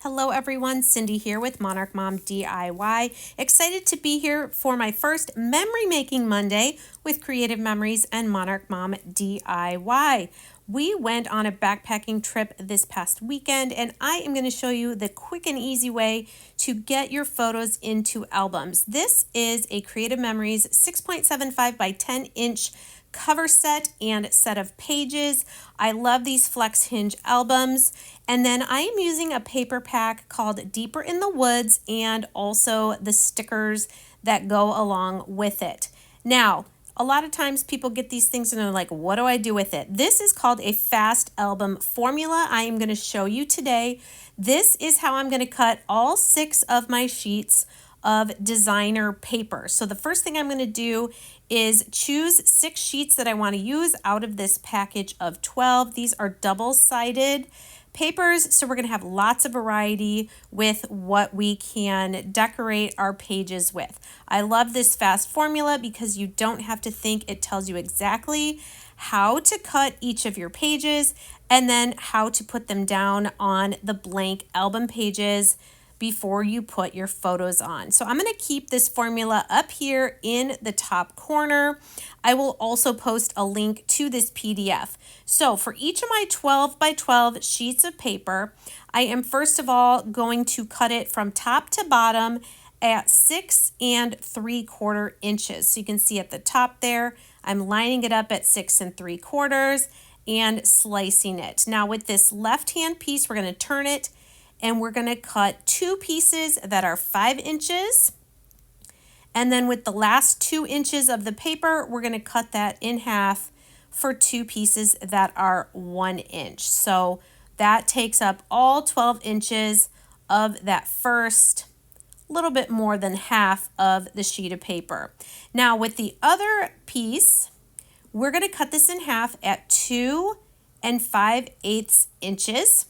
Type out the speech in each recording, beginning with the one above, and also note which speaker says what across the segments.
Speaker 1: Hello everyone, Cindy here with Monarch Mom DIY. Excited to be here for my first Memory Making Monday with Creative Memories and Monarch Mom DIY. We went on a backpacking trip this past weekend and I am going to show you the quick and easy way to get your photos into albums. This is a Creative Memories 6.75 by 10 inch cover set and set of pages. I love these flex hinge albums. And then I am using a paper pack called Deeper in the Woods and also the stickers that go along with it. Now, a lot of times people get these things and they're like, what do I do with it? This is called a fast album formula. I am going to show you today. This is how I'm going to cut all 6 of my sheets of designer paper. So the first thing I'm going to do is choose 6 sheets that I want to use out of this package of 12. These are double-sided papers, so we're going to have lots of variety with what we can decorate our pages with. I love this fast formula because you don't have to think. It tells you exactly how to cut each of your pages and then how to put them down on the blank album pages before you put your photos on. So I'm going to keep this formula up here in the top corner. I will also post a link to this PDF. So for each of my 12 by 12 sheets of paper, I am first of all going to cut it from top to bottom at 6 3/4 inches. So you can see at the top there, I'm lining it up at 6 3/4 and slicing it. Now with this left-hand piece, we're going to turn it and we're going to cut 2 pieces that are 5 inches. And then with the last 2 inches of the paper, we're going to cut that in half for 2 pieces that are 1 inch. So that takes up all 12 inches of that first, little bit more than half of the sheet of paper. Now with the other piece, we're going to cut this in half at 2 5/8 inches.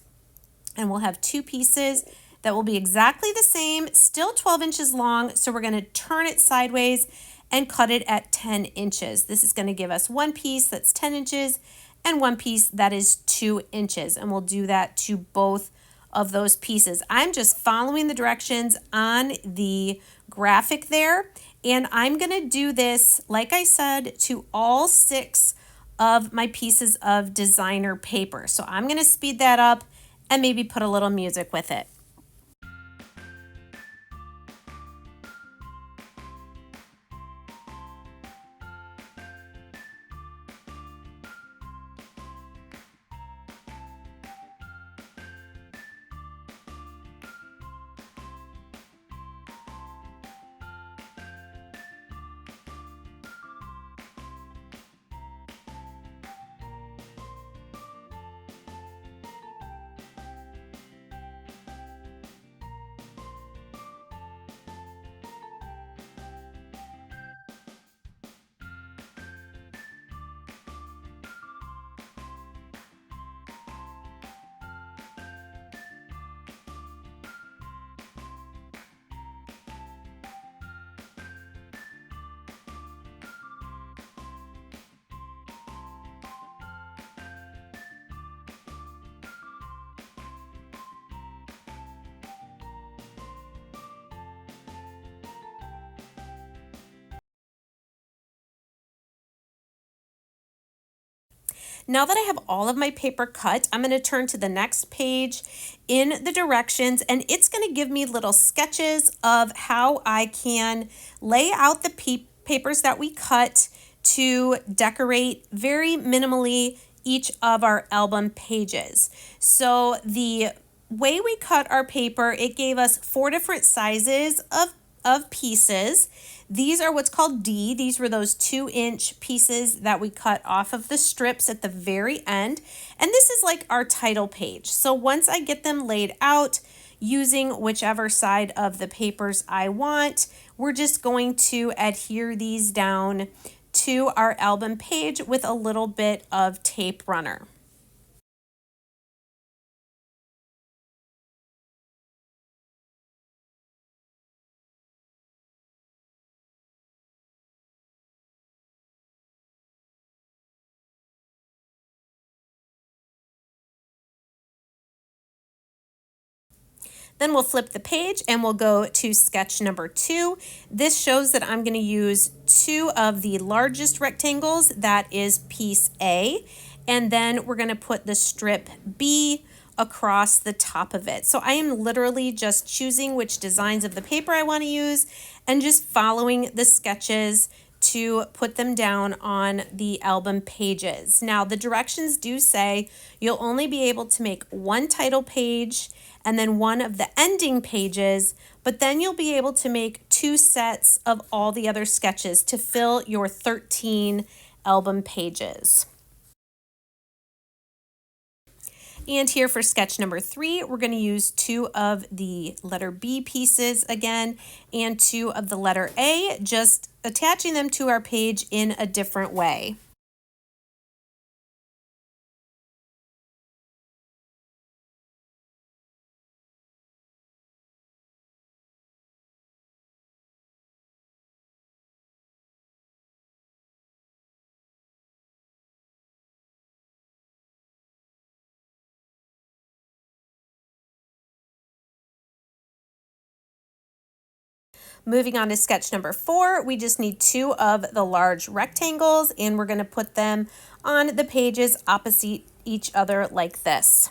Speaker 1: And we'll have 2 pieces that will be exactly the same, still 12 inches long. So we're going to turn it sideways and cut it at 10 inches. This is going to give us 1 piece that's 10 inches and 1 piece that is 2 inches. And we'll do that to both of those pieces. I'm just following the directions on the graphic there. And I'm going to do this, like I said, to all 6 of my pieces of designer paper. So I'm going to speed that up and maybe put a little music with it. Now that I have all of my paper cut, I'm going to turn to the next page in the directions, and it's going to give me little sketches of how I can lay out the papers that we cut to decorate very minimally each of our album pages. So the way we cut our paper, it gave us 4 different sizes of pieces. These are what's called D. These were those 2-inch pieces that we cut off of the strips at the very end. And this is like our title page. So once I get them laid out using whichever side of the papers I want, we're just going to adhere these down to our album page with a little bit of tape runner. Then we'll flip the page and we'll go to sketch number 2. This shows that I'm going to use 2 of the largest rectangles, that is piece A, and then we're going to put the strip B across the top of it. So I am literally just choosing which designs of the paper I want to use and just following the sketches to put them down on the album pages. Now the directions do say you'll only be able to make one title page and then one of the ending pages, but then you'll be able to make 2 sets of all the other sketches to fill your 13 album pages. And here for sketch number 3, we're going to use 2 of the letter B pieces again and 2 of the letter A, just attaching them to our page in a different way. Moving on to sketch number 4, we just need 2 of the large rectangles and we're going to put them on the pages opposite each other like this.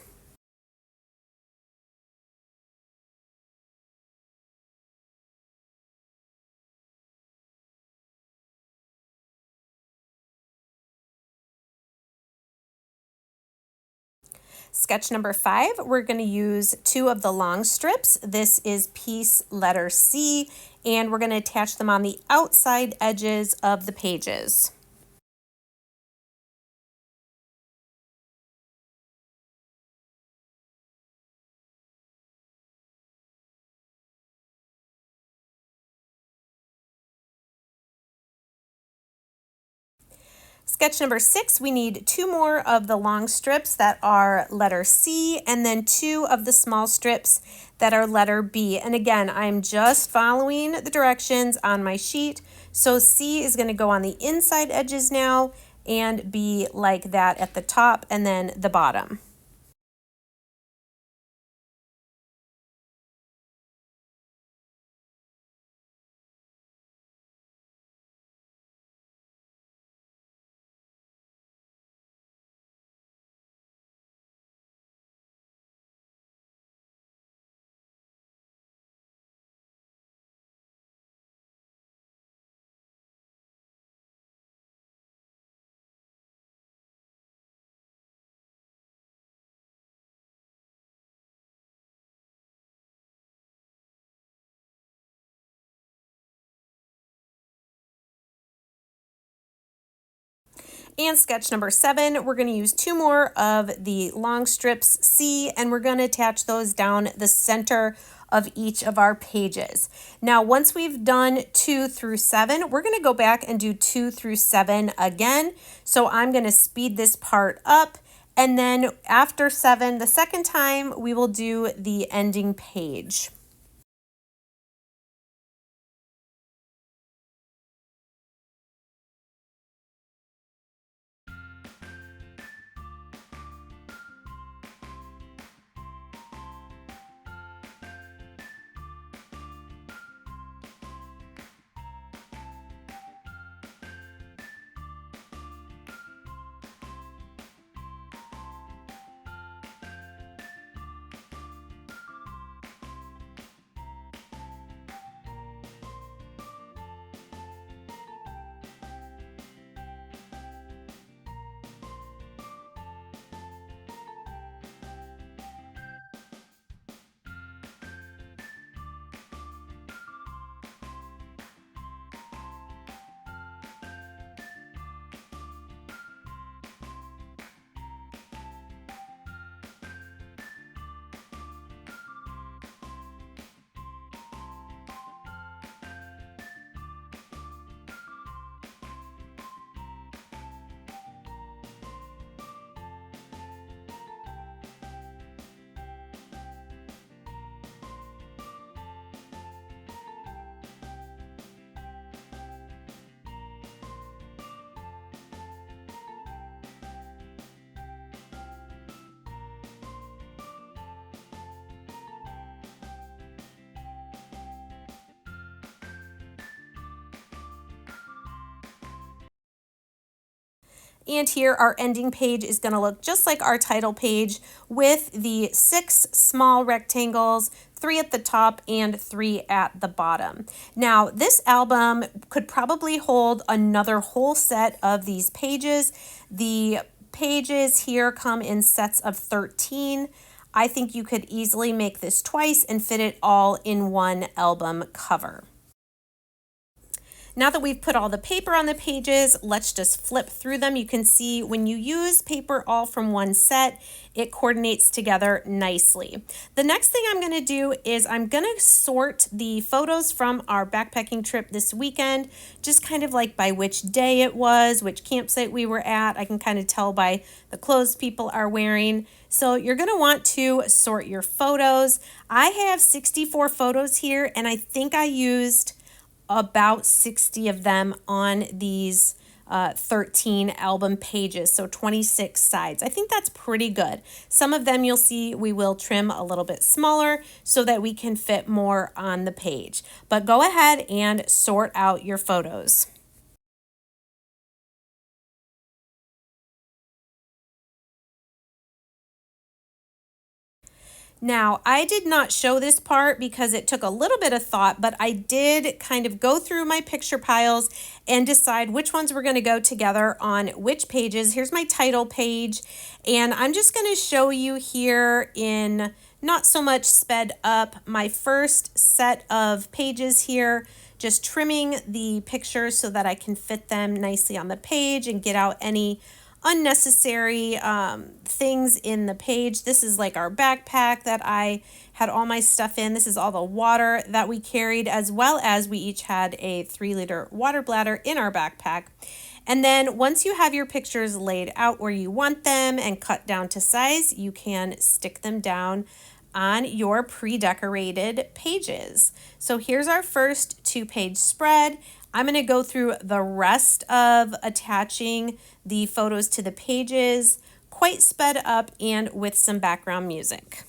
Speaker 1: Sketch number 5, we're going to use 2 of the long strips. This is piece letter C, and we're going to attach them on the outside edges of the pages. Sketch number 6, we need 2 more of the long strips that are letter C and then 2 of the small strips that are letter B. And again, I'm just following the directions on my sheet. So C is going to go on the inside edges now and be like that at the top and then the bottom. And sketch number 7, we're going to use 2 more of the long strips C and we're going to attach those down the center of each of our pages. Now, once we've done 2 through 7, we're going to go back and do 2 through 7 again. So I'm going to speed this part up. And then after 7, the second time, we will do the ending page. And here our ending page is going to look just like our title page with the 6 small rectangles, 3 at the top and 3 at the bottom. Now, this album could probably hold another whole set of these pages. The pages here come in sets of 13. I think you could easily make this twice and fit it all in one album cover. Now that we've put all the paper on the pages, let's just flip through them. You can see when you use paper all from one set, it coordinates together nicely. The next thing I'm going to do is I'm going to sort the photos from our backpacking trip this weekend, just kind of like by which day it was, which campsite we were at. I can kind of tell by the clothes people are wearing. So you're going to want to sort your photos. I have 64 photos here, and I think I used about 60 of them on these 13 album pages, so 26 sides. I think that's pretty good. Some of them you'll see we will trim a little bit smaller so that we can fit more on the page. But go ahead and sort out your photos. Now, I did not show this part because it took a little bit of thought, but I did kind of go through my picture piles and decide which ones were going to go together on which pages. Here's my title page, and I'm just going to show you here in not so much sped up my first set of pages here, just trimming the pictures so that I can fit them nicely on the page and get out any unnecessary things in the page. This is like our backpack that I had all my stuff in. This is all the water that we carried, as well as we each had a 3-liter water bladder in our backpack. And then once you have your pictures laid out where you want them and cut down to size, you can stick them down on your pre-decorated pages. So here's our first 2-page spread. I'm going to go through the rest of attaching the photos to the pages, quite sped up and with some background music.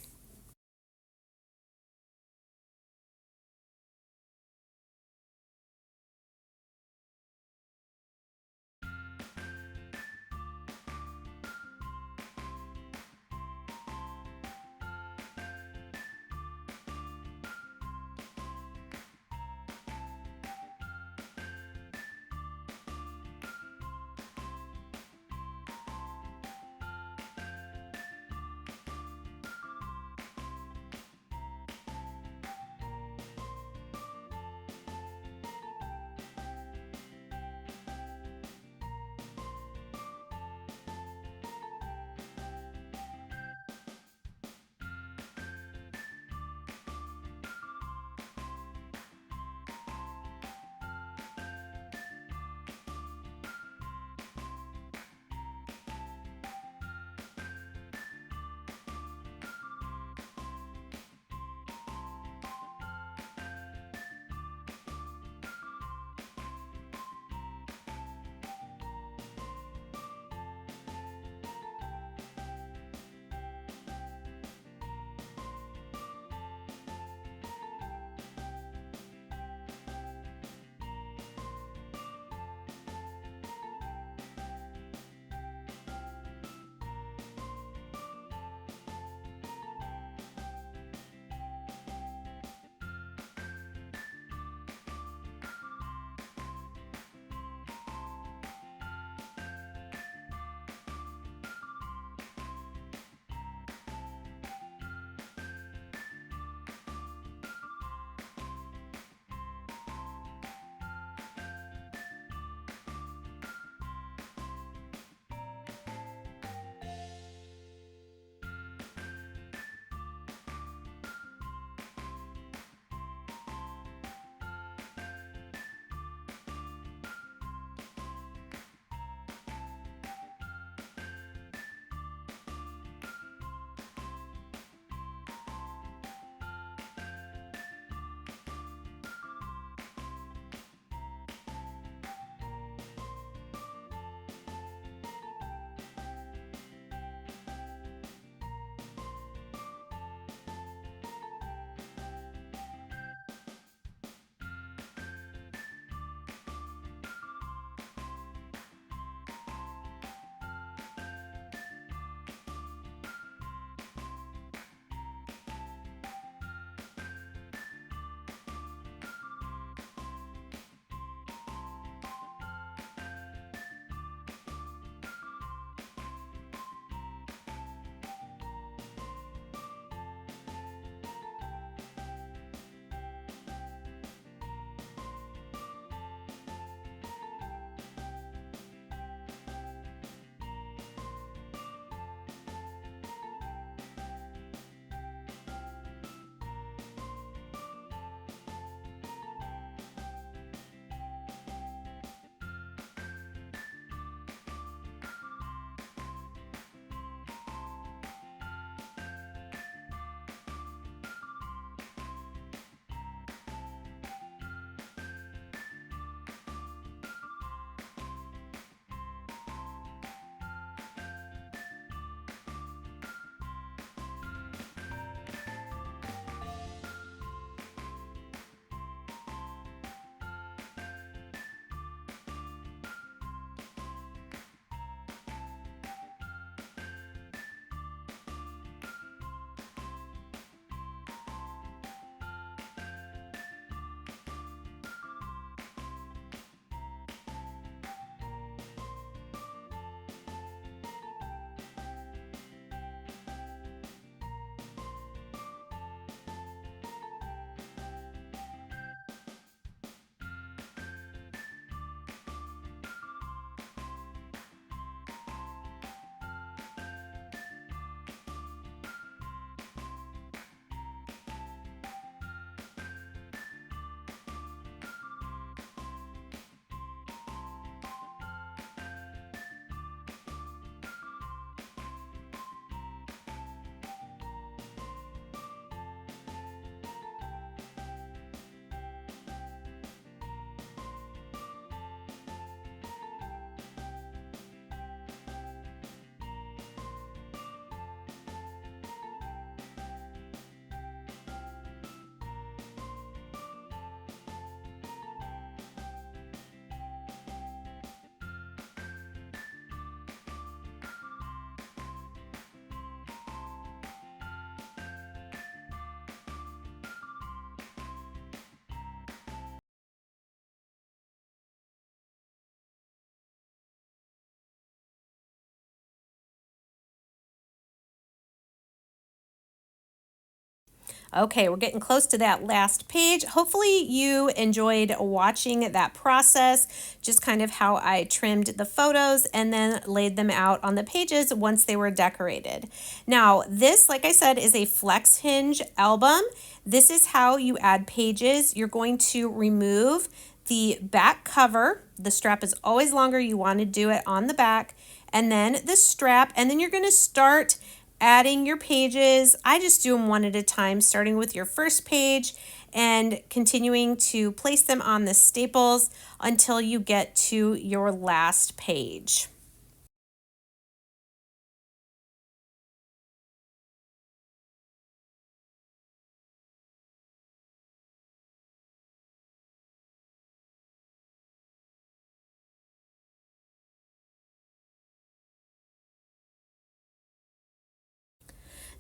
Speaker 1: Okay, we're getting close to that last page. Hopefully you enjoyed watching that process, just kind of how I trimmed the photos and then laid them out on the pages once they were decorated. Now, this, like I said, is a flex hinge album. This is how you add pages. You're going to remove the back cover. The strap is always longer. You want to do it on the back. And then the strap, and then you're going to start adding your pages. I just do them one at a time, starting with your first page and continuing to place them on the staples until you get to your last page.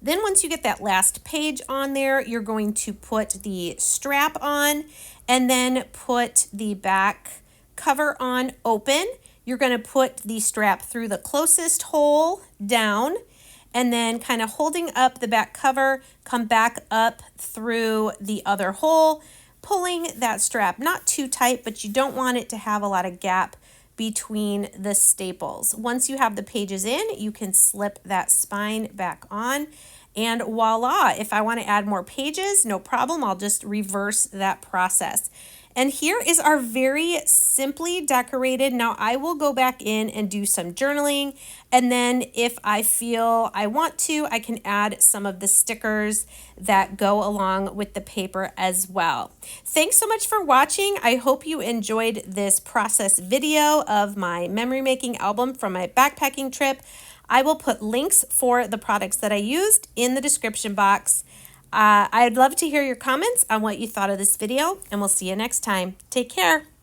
Speaker 1: Then once you get that last page on there, you're going to put the strap on and then put the back cover on open. You're going to put the strap through the closest hole down and then kind of holding up the back cover, come back up through the other hole, pulling that strap not too tight, but you don't want it to have a lot of gap between the staples. Once you have the pages in, you can slip that spine back on and voila. If I want to add more pages, no problem. I'll just reverse that process. And here is our very simply decorated. Now I will go back in and do some journaling. And then if I feel I want to, I can add some of the stickers that go along with the paper as well. Thanks so much for watching. I hope you enjoyed this process video of my memory making album from my backpacking trip. I will put links for the products that I used in the description box. I'd love to hear your comments on what you thought of this video, and we'll see you next time. Take care.